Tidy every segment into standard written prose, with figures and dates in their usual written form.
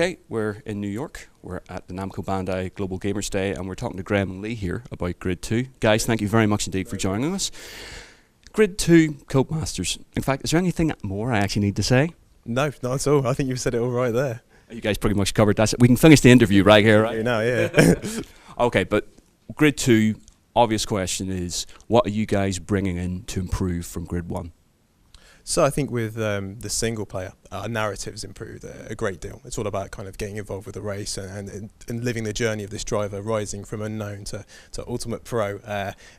Okay, we're in New York. We're at the Namco Bandai Global Gamers Day, and we're talking to Graham and Lee here about Grid 2. Guys, thank you very much indeed for joining us. Grid 2, Codemasters. In fact, is there anything more I actually need to say? No, not at all. I think you've said it all right there. You guys pretty much covered that. We can finish the interview right here, right? Now, yeah. Okay, but Grid 2, obvious question is, what are you guys bringing in to improve from Grid 1? So I think with the single player, our narrative's improved a great deal. It's all about kind of getting involved with the race and living the journey of this driver, rising from unknown to Ultimate Pro,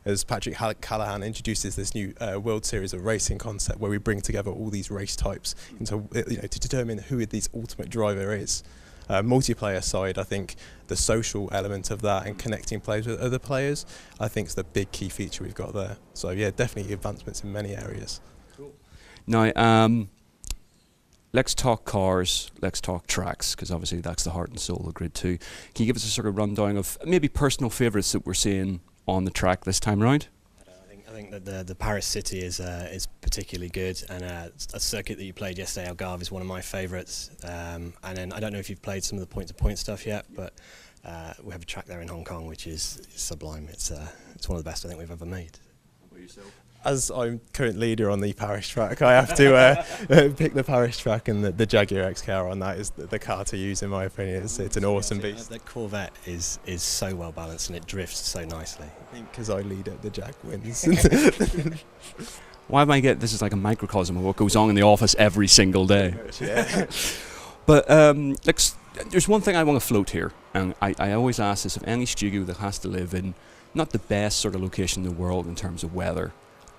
as Patrick Callahan introduces this new World Series of Racing concept where we bring together all these race types into, to determine who this ultimate driver is. Multiplayer side, I think the social element of that and connecting players with other players, I think is the big key feature we've got there. So yeah, definitely advancements in many areas. Now, let's talk cars, let's talk tracks, because obviously that's the heart and soul of Grid 2. Can you give us a sort of rundown of maybe personal favourites that we're seeing on the track this time round? I think that the Paris City is particularly good, and a circuit that you played yesterday, Algarve, is one of my favourites. And then I don't know if you've played some of the point-to-point stuff yet, but we have a track there in Hong Kong which is sublime. It's one of the best I think we've ever made. What about yourself? As I'm current leader on the Paris track, I have to pick the Paris track, and the Jaguar XKR on that is the car to use in my opinion. It's an awesome beast. The Corvette is so well balanced and it drifts so nicely. I think because I lead it, the Jag wins. Why am I get this is like a microcosm of what goes on in the office every single day. Yeah. But there's one thing I want to float here, and I always ask this of any studio that has to live in not the best sort of location in the world in terms of weather.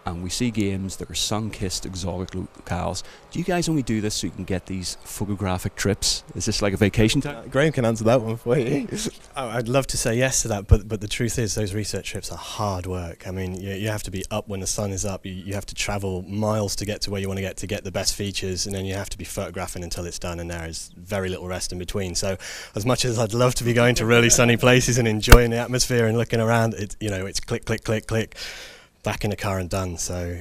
And we see games that are sun-kissed exotic locales. Do you guys only do this so you can get these photographic trips? Is this like a vacation time? Graham can answer that one for you. I'd love to say yes to that, but the truth is those research trips are hard work. I mean, you have to be up when the sun is up. You have to travel miles to get to where you want to get the best features, and then you have to be photographing until it's done, and there is very little rest in between. So as much as I'd love to be going to really sunny places and enjoying the atmosphere and looking around, it's click, click, click, click. Back in the car and done, so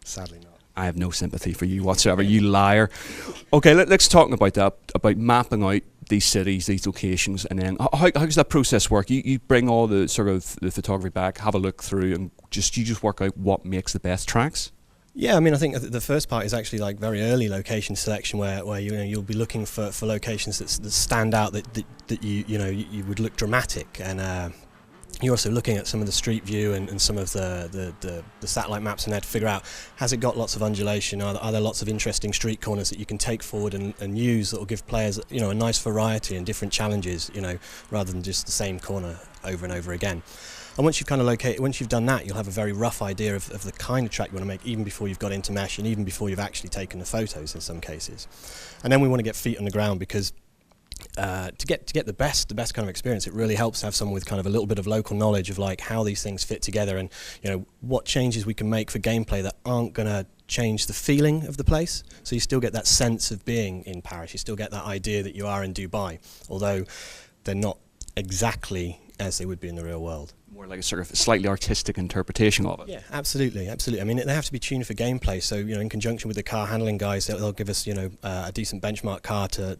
sadly not. I have no sympathy for you whatsoever, you liar. Okay, let's talk about that, about mapping out these cities, these locations, and then how does that process work? You bring all the sort of the photography back, have a look through, and you just work out what makes the best tracks? Yeah, I mean, I think the first part is actually like very early location selection, where you'll be looking for locations that stand out, that you would look dramatic, and you're also looking at some of the street view and some of the satellite maps in there to figure out, has it got lots of undulation? Are there lots of interesting street corners that you can take forward and use that will give players a nice variety and different challenges, rather than just the same corner over and over again. And once you've kind of once you've done that, you'll have a very rough idea of the kind of track you want to make, even before you've got into mesh and even before you've actually taken the photos in some cases. And then we want to get feet on the ground, because to get the best kind of experience, it really helps to have someone with kind of a little bit of local knowledge of like how these things fit together, and what changes we can make for gameplay that aren't going to change the feeling of the place. So you still get that sense of being in Paris, you still get that idea that you are in Dubai, although they're not exactly as they would be in the real world. More like a sort of slightly artistic interpretation of it. Yeah, absolutely. I mean, they have to be tuned for gameplay, so in conjunction with the car handling guys, they'll give us a decent benchmark car to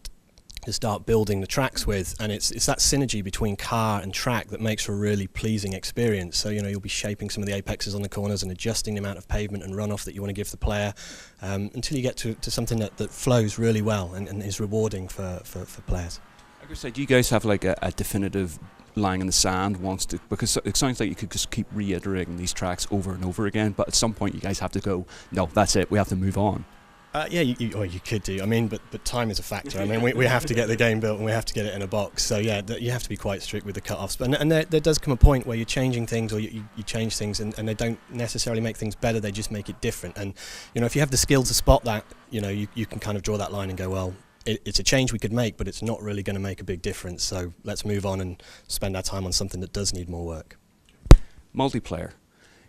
start building the tracks with, and it's that synergy between car and track that makes for a really pleasing experience. So you'll be shaping some of the apexes on the corners and adjusting the amount of pavement and runoff that you want to give the player, until you get to something that flows really well and is rewarding for players. Like I said, do you guys have like a definitive line in the sand because it sounds like you could just keep reiterating these tracks over and over again, but at some point you guys have to go, no, that's it, we have to move on. Yeah, you could do. I mean, but time is a factor. I mean, we have to get the game built and we have to get it in a box. So yeah, you have to be quite strict with the cut-offs. And there does come a point where you're changing things, or you change things, and they don't necessarily make things better. They just make it different. And if you have the skill to spot that, you can kind of draw that line and go, well, it's a change we could make, but it's not really going to make a big difference. So let's move on and spend our time on something that does need more work. Multiplayer.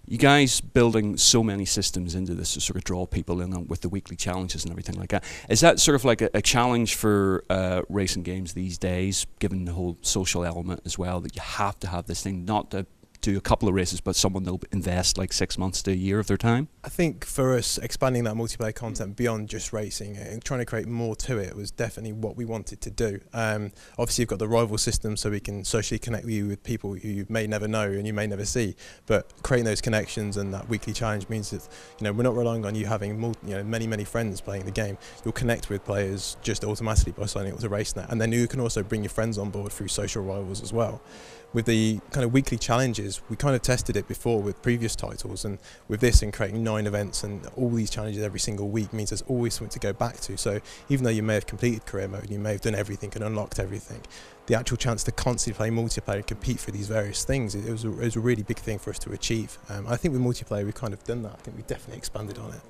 You guys building so many systems into this to sort of draw people in with the weekly challenges and everything like that. Is that sort of like a challenge for racing games these days, given the whole social element as well, that you have to have this thing not to do a couple of races, but someone they'll invest like 6 months to a year of their time? I think for us, expanding that multiplayer content beyond just racing and trying to create more to it was definitely what we wanted to do. Obviously, you've got the rival system, so we can socially connect you with people who you may never know and you may never see. But creating those connections and that weekly challenge means that we're not relying on you having many friends playing the game. You'll connect with players just automatically by signing up to RaceNet, and then you can also bring your friends on board through social rivals as well. With the kind of weekly challenges, we kind of tested it before with previous titles, and with this and creating 9 events and all these challenges every single week means there's always something to go back to. So even though you may have completed career mode, you may have done everything and unlocked everything, the actual chance to constantly play multiplayer and compete for these various things, it was a really big thing for us to achieve. I think with multiplayer we've kind of done that. I think we've definitely expanded on it.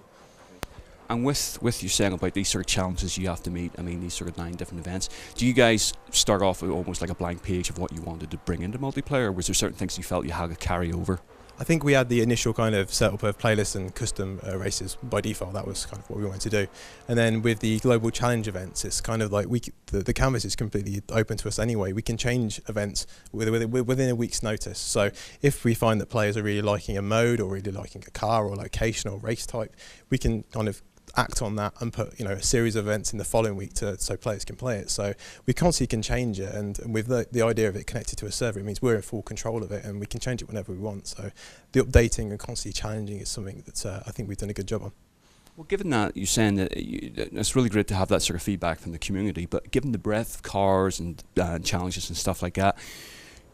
And with you saying about these sort of challenges you have to meet, I mean these sort of 9 different events, do you guys start off with almost like a blank page of what you wanted to bring into multiplayer, or was there certain things you felt you had to carry over? I think we had the initial kind of setup of playlists and custom races by default. That was kind of what we wanted to do. And then with the global challenge events, it's kind of like the canvas is completely open to us anyway. We can change events within a week's notice. So if we find that players are really liking a mode or really liking a car or location or race type, we can kind of act on that and put a series of events in the following week so players can play it. So we constantly can change it, and with the idea of it connected to a server, it means we're in full control of it and we can change it whenever we want. So the updating and constantly challenging is something that I think we've done a good job on. Well, given that you're saying that it's really great to have that sort of feedback from the community, but given the breadth of cars and challenges and stuff like that,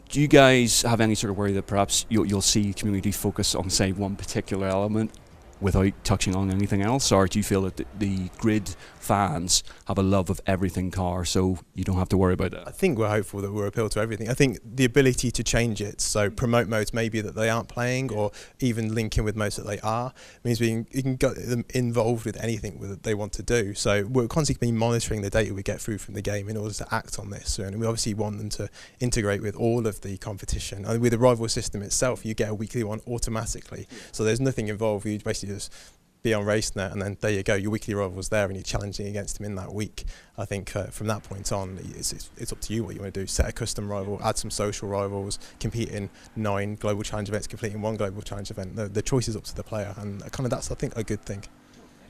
do you guys have any sort of worry that perhaps you'll see community focus on, say, one particular element without touching on anything else, or do you feel that the Grid fans have a love of everything car, so you don't have to worry about that? I think we're hopeful that we'll appeal to everything. I think the ability to change it, so promote modes maybe that they aren't playing, or even link in with modes that they are, means you can get them involved with anything that they want to do. So we're constantly monitoring the data we get through from the game in order to act on this, and we obviously want them to integrate with all of the competition. And with the rival system itself, you get a weekly one automatically, so there's nothing involved. You basically just be on RaceNet, and then there you go, your weekly rival's there and you're challenging against them in that week. I think from that point on, it's up to you what you want to do. Set a custom rival, add some social rivals, compete in 9 global challenge events, complete in 1 global challenge event. The choice is up to the player, and kind of that's, I think, a good thing.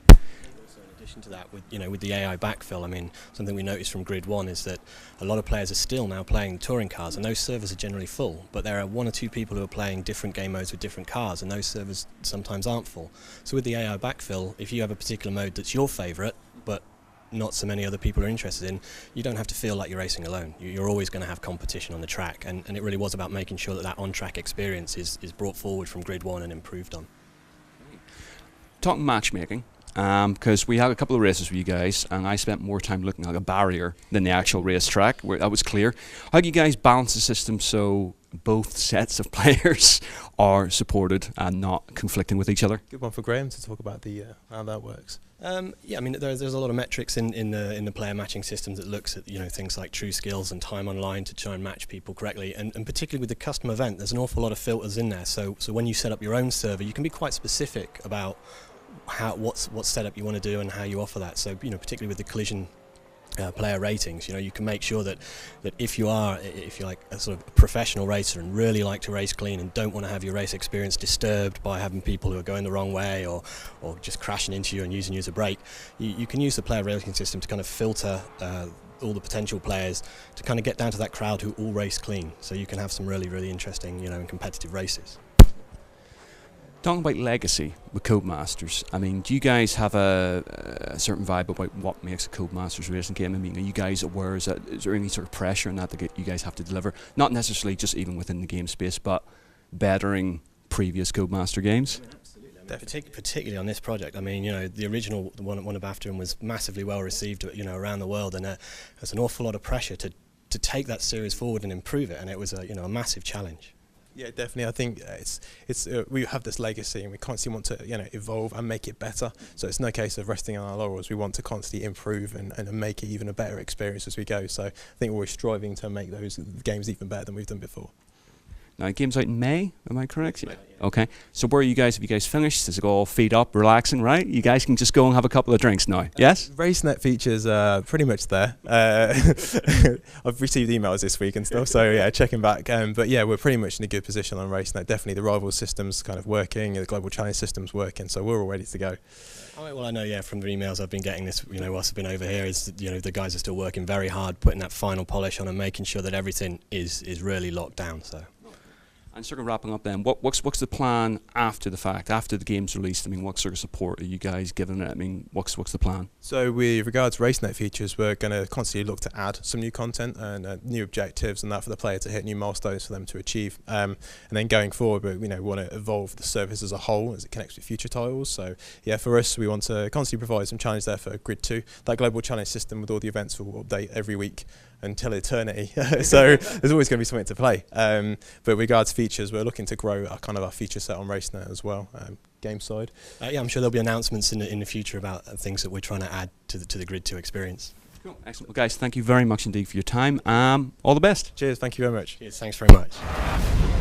In addition to that, with the AI backfill, I mean, something we noticed from Grid 1 is that a lot of players are still now playing touring cars, and those servers are generally full, but there are 1 or 2 people who are playing different game modes with different cars, and those servers sometimes aren't full. So with the AI backfill, if you have a particular mode that's your favourite, but not so many other people are interested in, you don't have to feel like you're racing alone. You're always going to have competition on the track, and it really was about making sure that on-track experience is brought forward from Grid 1 and improved on. Talking matchmaking, because we had a couple of races with you guys, and I spent more time looking at a barrier than the actual racetrack, where that was clear. How do you guys balance the system so both sets of players are supported and not conflicting with each other? Good one for Graham to talk about how that works. Yeah, I mean, there's a lot of metrics in the player matching system that looks at things like true skills and time online to try and match people correctly, and particularly with the custom event, there's an awful lot of filters in there. So when you set up your own server, you can be quite specific about what setup you want to do and how you offer that. So particularly with the collision player ratings, you can make sure that if you're like a sort of professional racer and really like to race clean and don't want to have your race experience disturbed by having people who are going the wrong way or just crashing into you and using you as a brake, you can use the player rating system to kind of filter all the potential players to kind of get down to that crowd who all race clean, so you can have some really interesting and competitive races. Talking about legacy with Codemasters, I mean, do you guys have a certain vibe about what makes a Codemasters racing game? I mean, are you guys aware, is there any sort of pressure in that you guys have to deliver? Not necessarily just even within the game space, but bettering previous Codemaster games? Particularly on this project, I mean, the original one of BAFTA was massively well received, around the world, and there's an awful lot of pressure to take that series forward and improve it, and it was a massive challenge. Yeah, definitely. I think we have this legacy, and we constantly want to evolve and make it better. So it's no case of resting on our laurels. We want to constantly improve and make it even a better experience as we go. So I think we're striving to make those games even better than we've done before. Now, the game's out in May, am I correct? Yeah. Okay. So where are you guys? Have you guys finished? Is it all feet up, relaxing, right? You guys can just go and have a couple of drinks now. Yes? RaceNet features are pretty much there. I've received emails this week and stuff, so yeah, checking back. But yeah, we're pretty much in a good position on RaceNet. Definitely the rival system's kind of working, the global challenge system's working, so we're all ready to go. Well, I know, yeah, from the emails I've been getting this, whilst I've been over here, is that, the guys are still working very hard, putting that final polish on and making sure that everything is really locked down. So. And sort of wrapping up then, what's the plan after the fact, after the game's released? I mean, what sort of support are you guys giving it? I mean, what's the plan? So with regards to RaceNet features, we're going to constantly look to add some new content and new objectives and that for the player to hit new milestones for them to achieve. And then going forward, we want to evolve the service as a whole as it connects with future titles. So yeah, for us, we want to constantly provide some challenge there for Grid 2. That global challenge system with all the events will update every week until eternity. So there's always going to be something to play. But with regards to features, we're looking to grow our feature set on RaceNet as well, game side. Yeah, I'm sure there'll be announcements in the future about things that we're trying to add to the Grid 2 experience. Cool, excellent. Well, guys, thank you very much indeed for your time. All the best. Cheers, thank you very much. Cheers, thanks very much.